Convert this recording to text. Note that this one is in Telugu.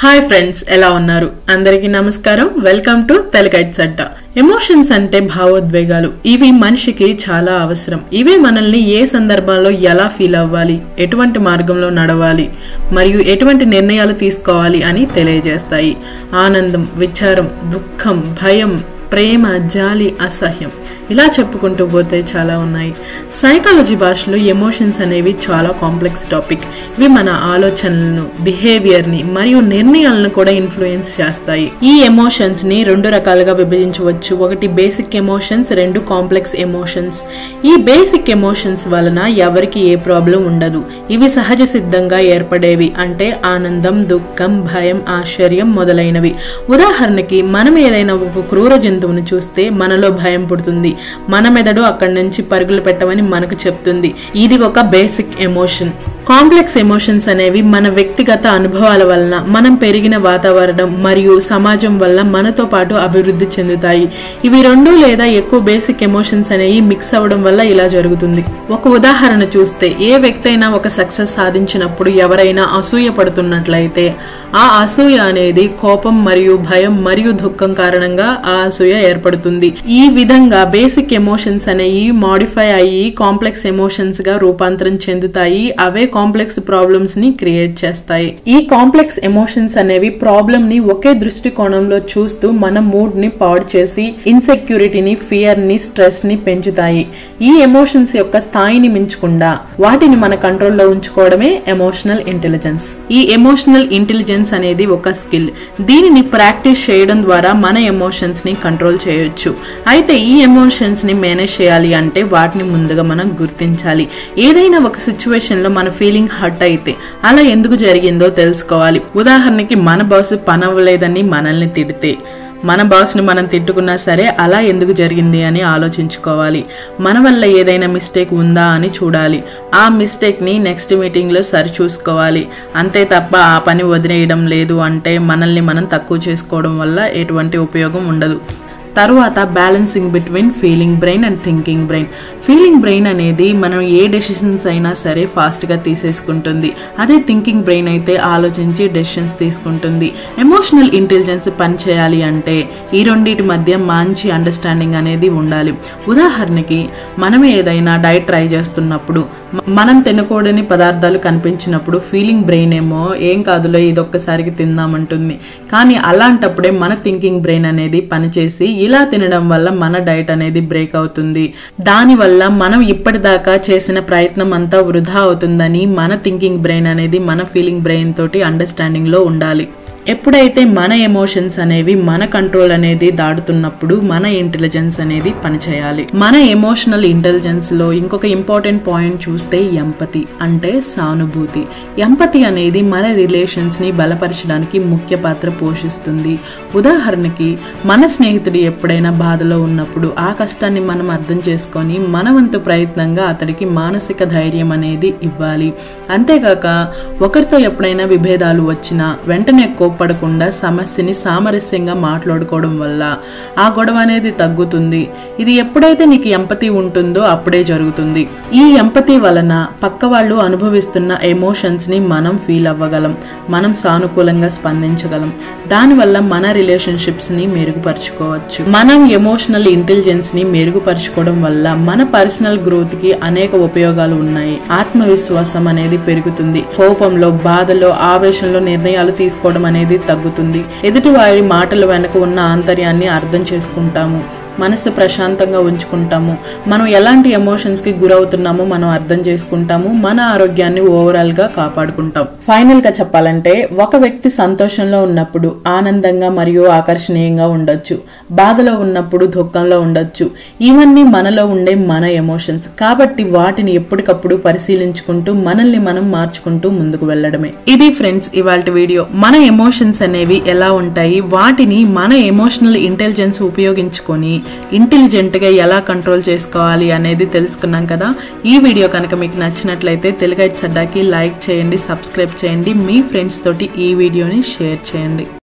హాయ్ ఫ్రెండ్స్, ఎలా ఉన్నారు? అందరికీ నమస్కారం. వెల్కమ్ టు తెలుగైట్స్ అడ్డా. ఎమోషన్స్ అంటే భావోద్వేగాలు. ఇవి మనిషికి చాలా అవసరం. ఇవే మనల్ని ఏ సందర్భంలో ఎలా ఫీల్ అవ్వాలి, ఎటువంటి మార్గంలో నడవాలి మరియు ఎటువంటి నిర్ణయాలు తీసుకోవాలి అని తెలియజేస్తాయి. ఆనందం, విచారం, దుఃఖం, భయం, ప్రేమ, జాలి, అసహ్యం, ఇలా చెప్పుకుంటూ పోతే చాలా ఉన్నాయి. సైకాలజీ భాషలో ఎమోషన్స్ అనేవి చాలా కాంప్లెక్స్ టాపిక్. ఇవి మన ఆలోచనలను, బిహేవియర్ని మరియు నిర్ణయాలను కూడా ఇన్ఫ్లుయెన్స్ చేస్తాయి. ఈ ఎమోషన్స్ ని రెండు రకాలుగా విభజించవచ్చు. ఒకటి బేసిక్ ఎమోషన్స్, రెండు కాంప్లెక్స్ ఎమోషన్స్. ఈ బేసిక్ ఎమోషన్స్ వలన ఎవరికి ఏ ప్రాబ్లం ఉండదు. ఇవి సహజ సిద్ధంగా ఏర్పడేవి, అంటే ఆనందం, దుఃఖం, భయం, ఆశ్చర్యం మొదలైనవి. ఉదాహరణకి మనం ఏదైనా ఒక క్రూర జంతువును చూస్తే మనలో భయం పుడుతుంది. మన మెదడు అక్కడి నుంచి పరుగులు పెట్టమని మనకు చెప్తుంది. ఇది ఒక బేసిక్ ఎమోషన్. కాంప్లెక్స్ ఎమోషన్స్ అనేవి మన వ్యక్తిగత అనుభవాల వలన, మనం పెరిగిన వాతావరణం మరియు సమాజం వల్ల మనతో పాటు అభివృద్ధి చెందుతాయి. ఇవి రెండు లేదా ఎక్కువ బేసిక్ ఎమోషన్స్ అనేవి మిక్స్ అవ్వడం వల్ల ఇలా జరుగుతుంది. ఒక ఉదాహరణ చూస్తే, ఏ వ్యక్తి అయినా ఒక సక్సెస్ సాధించినప్పుడు ఎవరైనా అసూయ పడుతున్నట్లయితే ఆ అసూయ అనేది కోపం మరియు భయం మరియు దుఃఖం కారణంగా ఆ అసూయ ఏర్పడుతుంది. ఈ విధంగా బేసిక్ ఎమోషన్స్ అనేవి మాడిఫై అయ్యి కాంప్లెక్స్ ఎమోషన్స్ గా రూపాంతరం చెందుతాయి. అవే కాంప్లెక్స్ ప్రాబ్లమ్స్ ని క్రియేట్ చేస్తాయి. ఈ కాంప్లెక్స్ ఎమోషన్స్ అనేవి ప్రాబ్లమ్ ని ఒకే దృష్టికోణంలో చూస్తూ మన మూడ్ ని పాడు చేసి ఇన్సెక్యూరిటీని, ఫియర్ ని, స్ట్రెస్ ని పెంచుతాయి. ఈ ఎమోషన్స్ యొక్క స్థాయిని మించకుండా వాటిని మన కంట్రోల్లో ఉంచుకోవడమే ఎమోషనల్ ఇంటెలిజెన్స్. ఈ ఎమోషనల్ ఇంటెలిజెన్స్ అనేది ఒక స్కిల్. దీనిని ప్రాక్టీస్ చేయడం ద్వారా మన ఎమోషన్స్ ని కంట్రోల్ చేయొచ్చు. అయితే ఈ ఎమోషన్స్ ని మేనేజ్ చేయాలి అంటే వాటిని ముందుగా మనం గుర్తించాలి. ఏదైనా ఒక సిచ్యువేషన్ లో మన ఫీలింగ్ హర్ట్ అయితే అలా ఎందుకు జరిగిందో తెలుసుకోవాలి. ఉదాహరణకి, మన బాస్ పని అవ్వలేదని మనల్ని తిడితే, మన బాస్ని మనం తిట్టుకున్నా సరే అలా ఎందుకు జరిగింది అని ఆలోచించుకోవాలి. మన వల్ల ఏదైనా మిస్టేక్ ఉందా అని చూడాలి. ఆ మిస్టేక్ని నెక్స్ట్ మీటింగ్లో సరి చూసుకోవాలి. అంతే తప్ప ఆ పని వదిలేయడం లేదు అంటే మనల్ని మనం తక్కువ చేసుకోవడం వల్ల ఎటువంటి ఉపయోగం ఉండదు. తరువాత balancing between feeling brain and thinking brain. Feeling brain అనేది మనం ఏ డెసిషన్స్ అయినా సరే ఫాస్ట్గా తీసేసుకుంటుంది. అదే థింకింగ్ బ్రెయిన్ అయితే ఆలోచించి డెసిషన్స్ తీసుకుంటుంది. ఎమోషనల్ ఇంటెలిజెన్స్ పనిచేయాలి అంటే ఈ రెండింటి మధ్య మంచి అండర్స్టాండింగ్ అనేది ఉండాలి. ఉదాహరణకి, మనం ఏదైనా డైట్ ట్రై చేస్తున్నప్పుడు మనం తినకూడని పదార్థాలు కనిపించినప్పుడు ఫీలింగ్ బ్రెయిన్ ఏమో ఏం కాదులో ఇదొక్కసారికి తిందామంటుంది. కానీ అలాంటప్పుడే మన థింకింగ్ బ్రెయిన్ అనేది పనిచేసి ఇలా తినడం వల్ల మన డైట్ అనేది బ్రేక్ అవుతుంది. దానివల్ల మనం ఇప్పటిదాకా చేసిన ప్రయత్నం అంతా వృధా అవుతుందని మన థింకింగ్ బ్రెయిన్ అనేది మన ఫీలింగ్ బ్రెయిన్ తోటి అండర్స్టాండింగ్ లో ఉండాలి. ఎప్పుడైతే మన ఎమోషన్స్ అనేవి మన కంట్రోల్ అనేది దాటుతున్నప్పుడు మన ఇంటెలిజెన్స్ అనేది పనిచేయాలి. మన ఎమోషనల్ ఇంటెలిజెన్స్ లో ఇంకొక ఇంపార్టెంట్ పాయింట్ చూస్తే ఎంపతి, అంటే సానుభూతి. ఎంపతి అనేది మన రిలేషన్స్ ని బలపరచడానికి ముఖ్య పాత్ర పోషిస్తుంది. ఉదాహరణకి, మన స్నేహితుడు ఎప్పుడైనా బాధలో ఉన్నప్పుడు ఆ కష్టాన్ని మనం అర్థం చేసుకొని మన వంతు ప్రయత్నంగా అతడికి మానసిక ధైర్యం అనేది ఇవ్వాలి. అంతేగాక ఒకరితో ఎప్పుడైనా విభేదాలు వచ్చినా వెంటనే పడకుండా సమస్యని సామరస్యంగా మాట్లాడుకోవడం వల్ల ఆ గొడవ అనేది తగ్గుతుంది. ఇది ఎప్పుడైతే నీకు ఎంపతి ఉంటుందో అప్పుడే జరుగుతుంది. ఈ ఎంపతి వలన పక్క వాళ్ళు అనుభవిస్తున్న ఎమోషన్స్ ని మనం ఫీల్ అవ్వగలం, మనం సానుకూలంగా స్పందించగలం. దానివల్ల మన రిలేషన్షిప్స్ ని మెరుగుపరుచుకోవచ్చు. మనం ఎమోషనల్ ఇంటెలిజెన్స్ ని మెరుగుపరుచుకోవడం వల్ల మన పర్సనల్ గ్రోత్ కి అనేక ఉపయోగాలు ఉన్నాయి. ఆత్మవిశ్వాసం అనేది పెరుగుతుంది. కోపంలో, బాధలో, ఆవేశంలో నిర్ణయాలు తీసుకోవడం అనేది తగ్గుతుంది. ఎదుటి వారి మాటల వెనుక ఉన్న ఆంతర్యాన్ని అర్థం చేసుకుంటాము. మనసు ప్రశాంతంగా ఉంచుకుంటాము. మనం ఎలాంటి ఎమోషన్స్ కి గురవుతున్నామో మనం అర్థం చేసుకుంటాము. మన ఆరోగ్యాన్ని ఓవరాల్ గా కాపాడుకుంటాం. ఫైనల్ గా చెప్పాలంటే, ఒక వ్యక్తి సంతోషంలో ఉన్నప్పుడు ఆనందంగా మరియు ఆకర్షణీయంగా ఉండొచ్చు, బాధలో ఉన్నప్పుడు దుఃఖంలో ఉండొచ్చు. ఇవన్నీ మనలో ఉండే మన ఎమోషన్స్. కాబట్టి వాటిని ఎప్పటికప్పుడు పరిశీలించుకుంటూ మనల్ని మనం మార్చుకుంటూ ముందుకు వెళ్ళడమే. ఇది ఫ్రెండ్స్ ఇవాల్టి వీడియో. మన ఎమోషన్స్ అనేవి ఎలా ఉంటాయి, వాటిని మన ఎమోషనల్ ఇంటెలిజెన్స్ ఉపయోగించుకొని ఇంటెలిజెంట్ గా ఎలా కంట్రోల్ చేసుకోవాలి అనేది తెలుసుకున్నాం కదా. ఈ వీడియో కనుక మీకు నచ్చినట్లయితే తెలుగైట్స్ అడ్డాకి లైక్ చేయండి, సబ్స్క్రైబ్ చేయండి, మీ ఫ్రెండ్స్ తోటి ఈ వీడియోని షేర్ చేయండి.